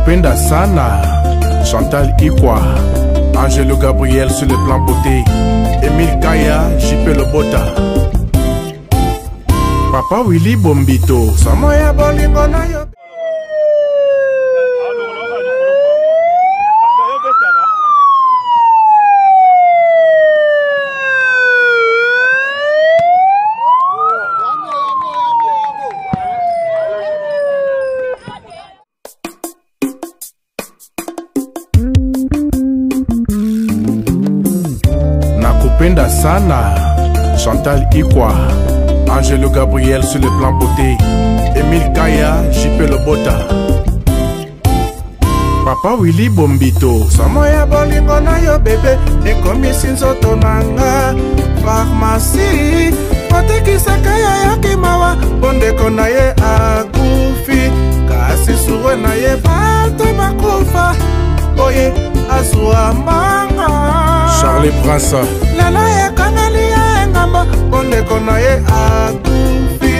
Nakupenda sana, Chantal Ikwa, Angelo Gabriel sur le plan beauté, Emile Kaya, JP Lobota, Papa Willy Bombito, Samoya Bolingo na yo. Nakupenda sana, Chantal Ikwa, Angelo Gabriel sur le plan beauté, Emile Kaya, JP Lobota, Papa Willy Bombito, Samoya Bolingo na yo bébé, ekomi sinzoto nanga, pharmacie, otekisaka ya yakimawa, bondeko na ye akufi, kasi suwe na ye bato bakufa, oye azwa manga. Charlie Prince Lala ya kanali ya engamba ondeko na ye akufi.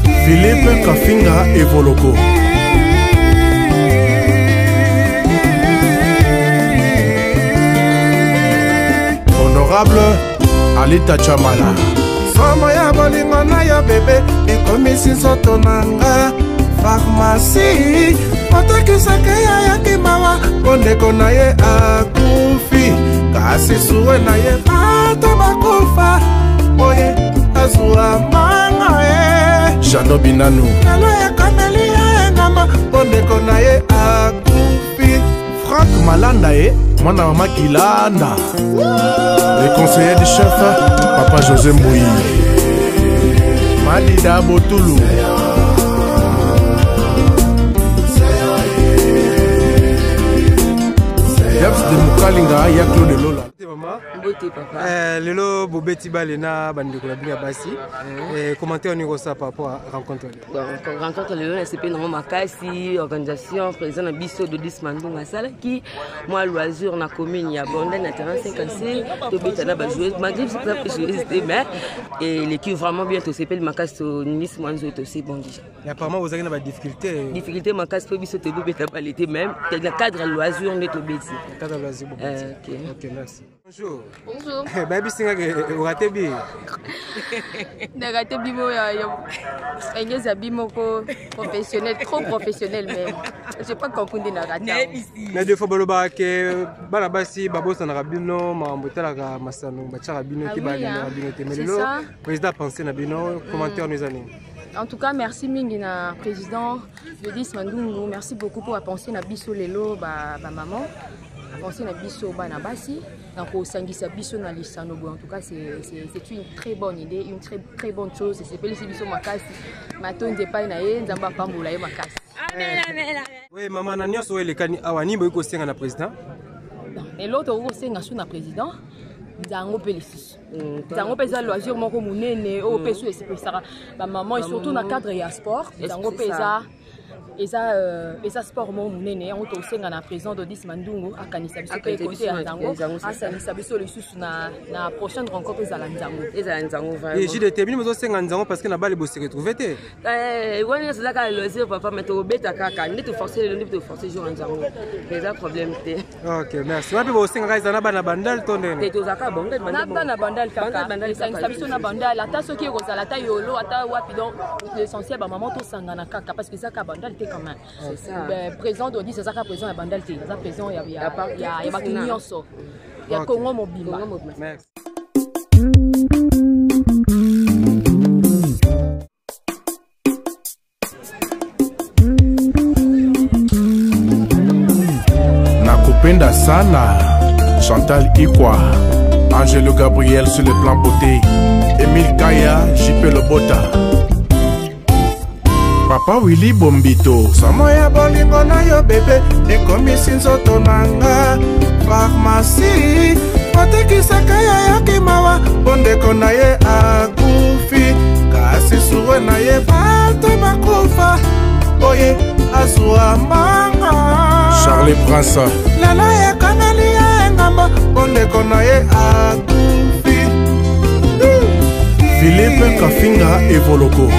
Philippe Kafinga Evoloko, Honorable Alita Chamala, Somo ya bolingo na yo bebe ekomi sinzoto nanga, pharmacie otekisaka ya yakimawa bondeko na ye akufi, kasi suwe na ye bato bakufa, oye azwa manga ye. Jano Binanu Lalo ya kameli ya engamba bondeko na ye akufi. Franck Malanda ye mwana mama Kilanda, le conseiller du chef Papa José Mbouyi, Malida Botulu, Yaps de Mukalinga ya Claude Lola. Beauté papa. Lelo Bobeti Balena bandeko la bien basi. Commentaire on y ça par rapport à rencontre. Rencontre le CP non makasi organisation président na biso de 10 mandunga sala qui moi loisir na commune ya Bondé na terrain 56 to beta na ba jouer malgré que ça peut jouer mais et l'équipe vraiment bien to CP le makasi Nice Mwanzo to c'est bon déjà. Et apparemment vous avez na difficulté makasi to biso to beta balité même le cadre loisir ne to beti. Cadre loisir. OK, merci. Bonjour. Bonjour. Baby singa ke raté bi. Na raté bimo ya engeza bimo ko professionnel, trop professionnel même. J'ai pas compris na raté. Mais deux fois baloba ke bana basi babosa na rabino mambotala ka masano bachara bino ki ba na rabino te melelo. Président pensé na bino commentaire nous année. En tout cas, merci Mingina, président de 10 Mandungu. Merci beaucoup pour penser na biso lelo ba maman. Penser na biso bana basi. Donc au sangisa biso na lisanobo. En tout cas, c'est une très bonne idée, une très bonne chose. C'est pelisi biso makasi. Maton de pa na ye nzamba pambola ye makasi. Amen amen. Oui, maman na nyoso ele kani awani boy ko senga na président. Et l'autre ko senga sous na président. Nzango pelisi. Nzango pesa loisir moko munene o peso espesara ba maman et surtout na cadre ya sport. Nzango pesa eza sport mo munene on to senga na président de 10 Mandungu akanisa biso pe côté ya Nzango asanisa biso lisusu na prochaine rencontre ezala Nzango vraiment. Et j'ai déterminé mozo senga Nzango parce que na bali bo se retrouver te. Wani c'est ka loisir papa mais to beta kaka ni to forcer le to forcer jour Nzango. Déjà problème te. OK, merci. Wapi bo senga kaisa na bana bandal to ndene. To zaka bandal na bandal kaka. Asanisa biso na bandal ata soki ekozala ta yolo ata wapi donc l'essentiel ba maman to sanga na kaka parce que ça ka bandal te quand même. C'est ça. Présent de 10 c'est ça ka présent ya bandal te. Ça présent ya ba nyonso. Ya Congo mobimba. Merci. Nakupenda sana, Chantal Ikwa, Angelo Gabriel sur le plan beauté, Emile Kaya, JP Lobota, Papa Willy Bombito, Samoya Bolingo na yo bébé ekomi sinzoto nanga, pharmacie otekisaka ya yakimawa bondeko na ye akufi, kasi suwe na ye bato bakufa, oye azwa manga. Charlie Prince Lala ya kanali ya engamba bondeko na ye akufi. Philippe Kafinga Evoloko,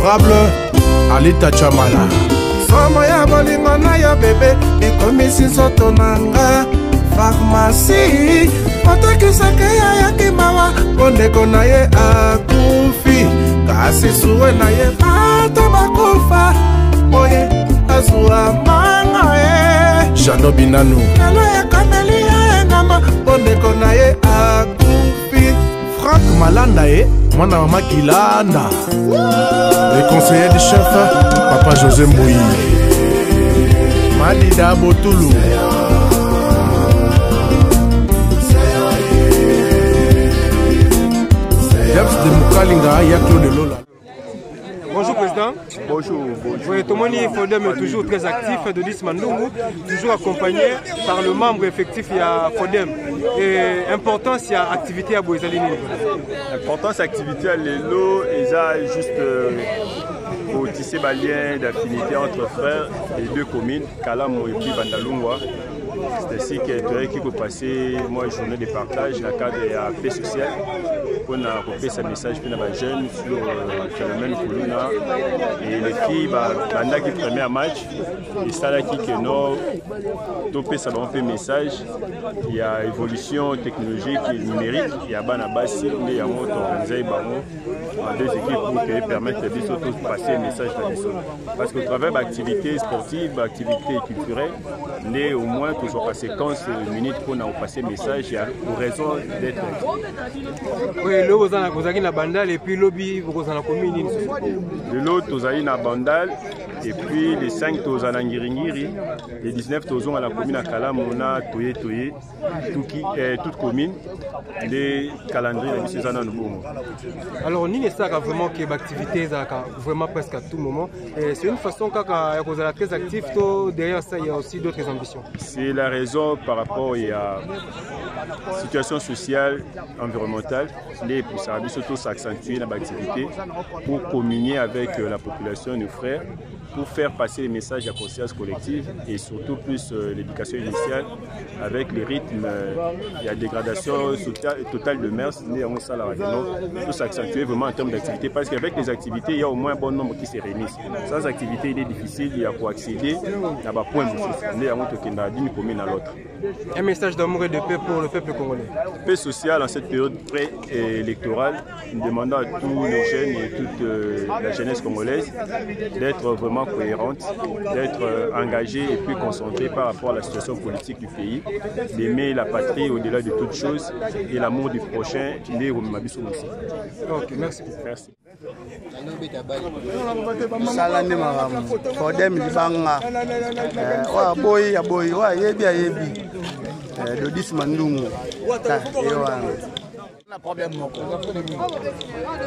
Honorable Alita Chamala. Somo ya bolingo na yo bebe ekomisi nzoto nanga. Pharmacie otekisaka yayaki mawa ondeko na ye akufi kasi suwe na ye bato bakufa oye azwa manga ye Jano Binanu lelo ekomeli ya engamba ondeko na ye akufi Franck Malanda ye mwana mama Kilanda le conseiller du chef Papa José Mouyi Madida Botulu de Mukalinga, il y a Claude Lola. Bonjour Président. Bonjour. Oui, Tomoni Fodem est toujours très actif, Dodis Mandungu, toujours accompagné par le membre effectif il y a Fodem. Et importance, il y a activité à Boisalini. Importance activité à l'élo, et ça juste pour tisser des liens d'affinité entre frères et deux communes, Kalamo et puis Bandalungwa. C'est ainsi qu'il peut passer une journée de partage dans le cadre de la paix sociale. On a copié ce message pour les jeunes sur le phénomène Kuluna. Et les filles, pendant qu'ils prenaient un match, et ça là qui est non, topé ça va faire message. Il y a évolution technologique et numérique. Il y a Banabasi, il y a Moto, en deux équipes pour permettre de passer un message à les autres. Parce qu'au travers d'activités sportives, d'activités culturelles, on au moins toujours pas séquence minutes pour nous passer un message pour raison d'être. Oui, là vous avez la bandale et puis lobby vous avez la commune. De l'autre vous avez la bandale et puis les 5 vous avez la Ngiringiri, les 19 vous avez la commune à Kalam, on a Toye Toye, toute commune, les calendriers de ces années nouveau. Alors ni ça vraiment que l'activité vraiment presque à tout moment. C'est une façon quand vous êtes très actif, derrière ça il y a aussi d'autres ambitions. C'est la raison par rapport à la situation sociale, environnementale, les services surtout s'accentuer dans l'activité pour communier avec la population, nos frères, pour faire passer les messages de la conscience collective et surtout plus l'éducation initiale avec les rythmes, la dégradation totale de mers, tout s'accentuer vraiment en termes d'activité parce qu'avec les activités, il y a au moins un bon nombre qui se réunissent. Sans activité, il est difficile, il y a pour accéder à un point d'une commune à l'autre. Un message d'amour et de paix pour le peuple congolais. Paix sociale en cette période pré-électorale, demandant à tous les jeunes et toute la jeunesse congolaise d'être vraiment cohérente, d'être engagée et plus concentrée par rapport à la situation politique du pays, d'aimer la patrie au-delà de toute chose et l'amour du prochain. Ok, merci. Merci. Salane maramu Fodem libanga wa boy ya boy wa yebi Dodis Mandungu na problème moko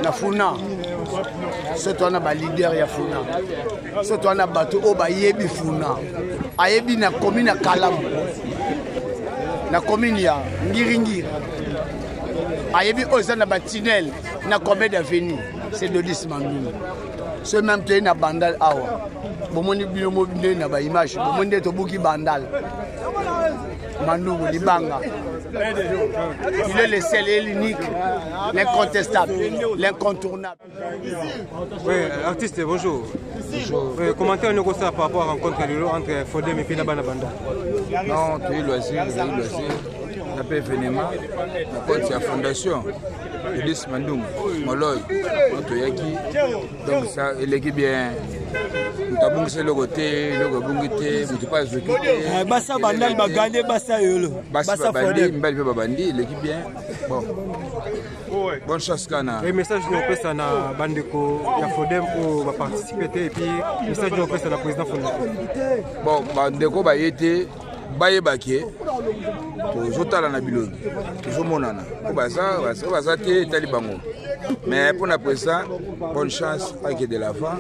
na funa c'est toi na ba leader ya funa c'est toi na bato o ba yebi funa ayebi na commune na Kalam na commune ya Ngiringiri ayebi oza na ba tunnel na combien d'avenue c'est Dodis Mandungu. Ce même pays na bandal awa. Bomoni binomo bine na ba image. Bomoni to buki bandal. Mandungu libanga. Il est le seul et l'unique, l'incontestable, l'incontournable. Oui, artiste, bonjour. Bonjour. Commentaire nous ça par rapport à la rencontre entre Fodem et Pina Banabanda. Non, tu es loisir, on a pas événement, on a la fondation. Dodis Mandungu, Moloy, Montoyaki, donc ça, l'équipe bien. Nous avons fait le côté, le côté, nous pas joué. Bassa Bandal va gagner, Bassa Yolo. Bassa Bandi, Mbali Bandi, l'équipe bien. Bon. Bonne chance, Kana. Le message nous passe à la Bandeko, il y a Fodem pour participer et puis le message nous passe à la présidente Fodem. Bon, Bandeko va y être. Baye Baké, Zotala na Biloni, Zomonana, Obaza te Talibango. Mais pour après ça, bonne chance avec de l'avant.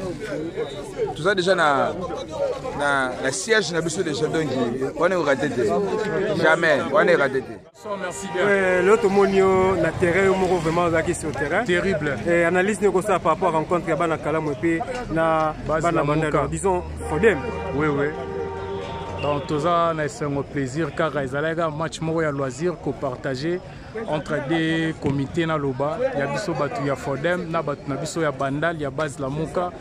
Tout ça déjà na siège na biso déjà donc on est raté jamais, on est raté. L'autre monio na terrain vraiment sur le terrain. Terrible. Et analyse nous ça par rapport à rencontre Bana Kalam et na Bana Bandana, disons Fodem. Oui. Donc tout ça c'est un plaisir car ils allaient un match moko ya loisir ko partager entre des comités na loba ya biso batu ya Fodem na batu na biso ya Bandal ya base Lamuka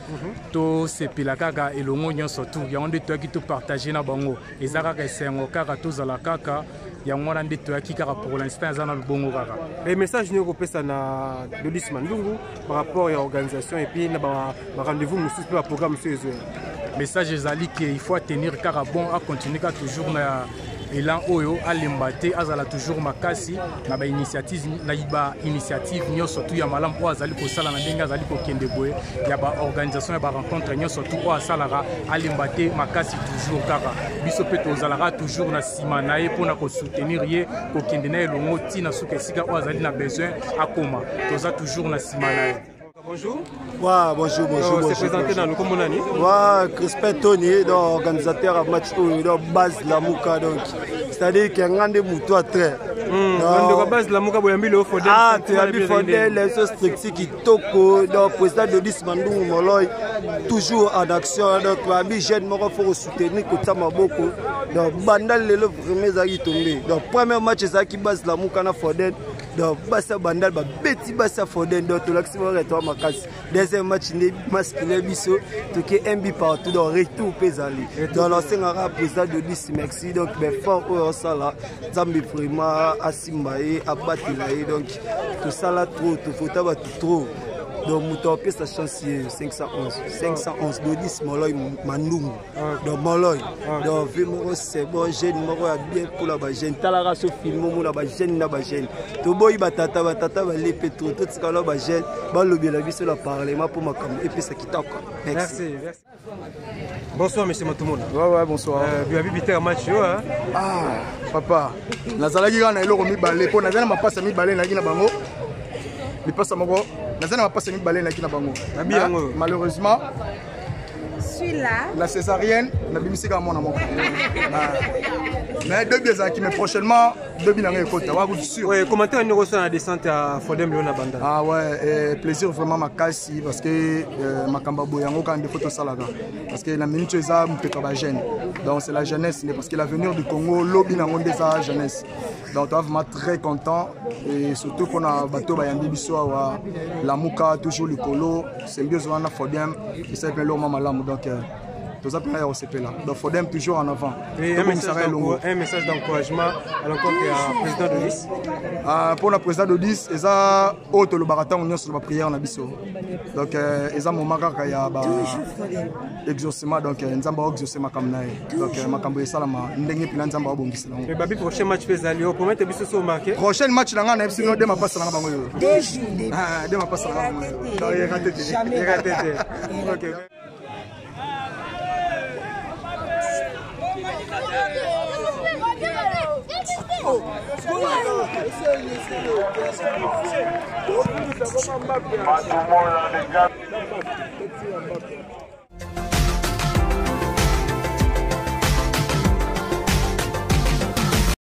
to sepela kaka elongo nyonso tout ya onde to ki to partager na bango ezaka ka sengo kaka to zala kaka ya ngwana nde to ki kaka pour l'instant za na lubongo kaka. Les messages ni ko pesa na Dodis Mandungu par rapport à l'organisation et puis na ba rendez-vous mususu pe ba programme sur les message ezali que il faut tenir car bon à continuer ka toujours na elan oyo alembate azala toujours makasi na ba initiative nyonso tout ya malamu o azali kosala na ndenge azali kokende boye ya ba organisation ya ba rencontre nyonso tout o asalaka alembate makasi toujours kaka biso pe tozalaka toujours na sima na ye mpona kosoutenir ye kokende na elongo ntina soki esika o azali na besoin akoma toza toujours na sima na ye. Bonjour. Ouais, bonjour. On s'est présenté dans le Comonani. Ouais, Crispin Tony, organisateur à match de base Lamuka. C'est-à-dire qu'il y a un grand mouton à trait. Base Lamuka, ah, tu as vu Fodel, les choses strictes qui toko, donc président de Dodis Mandungu Moloy, toujours en action. Donc, il jeune, il faut soutenir Kotama Boko. Donc, Bandal, le premier Zaki tombé. Donc, premier match, c'est qui base Lamuka na Fodel. Donc, Bassa Bandal, Betty Bassa Fodel, donc, tout l'accent est à ma casse. Deuxième match, masculin, biso, tout qui est MB partout, donc, retour Pézali. Donc, l'ancien arabe, président de Dodis, merci. Donc, mais fort, au Sala, Zambi Prima, Asimbaye, Abatilaye, donc, tout ça là, trop, tout faut avoir trop. Donc, Mouton Pied, sa chance, 511, Dodis, Moloy, Mandungu. Donc, Moloy. Donc, Vimoro, c'est bon, jeune, Moro, bien pour la jeune. Talara, ce film, la jeune, la jeune. Tout boy, batata, les pétro, tout ce qu'on a, jeune, le la vie sur le parlement pour ma caméra. Et puis, ça qui t'a quoi. Merci. Bonsoir, monsieur Matoumona. Ouais, bonsoir. Bienvenue à match. Ah, papa. Nazalaki kana eloko mibale po nazana mapasa mibale na kina bango. Mipasa moko. Nazana mapasa mibale na kina bango. Malheureusement, celui-là. La césarienne, na bimisika mona moko. Mais deux biais qui mais prochainement deux bilans écoute, wa vous sûr. Ouais, commentaire numéro sur la descente à Fodem Leona Banda. Ah ouais, plaisir vraiment makasi parce que makamba boyango quand des photos salaga parce que la minute ça mpeka ba jeune. Donc c'est la jeunesse parce que l'avenir du Congo lobby na ngonde sa jeunesse. Donc on est vraiment très content et surtout qu'on a bateau bayandi biso wa Lamuka toujours le colo, c'est mieux on a Fodem, il s'appelle le mama lamu donc tout ça pour là au CP là. Donc Fodem toujours en avant. Et un message d'encouragement à l'encontre du président de l'IS. Pour le président de l'IS, ils ont autre le baraton union sur la prière na biso. Donc ils ont moment kaka ya ba exaucement donc nzamba exaucement comme nae. Donc makambo esalama ndenge pina nzamba obongisa nango. Mais babi prochain match pezali au promettre biso so marqué. Prochain match na ngana FC no de ma passe na bango yo. De ma passe na bango. Donc il raté. OK. Oh,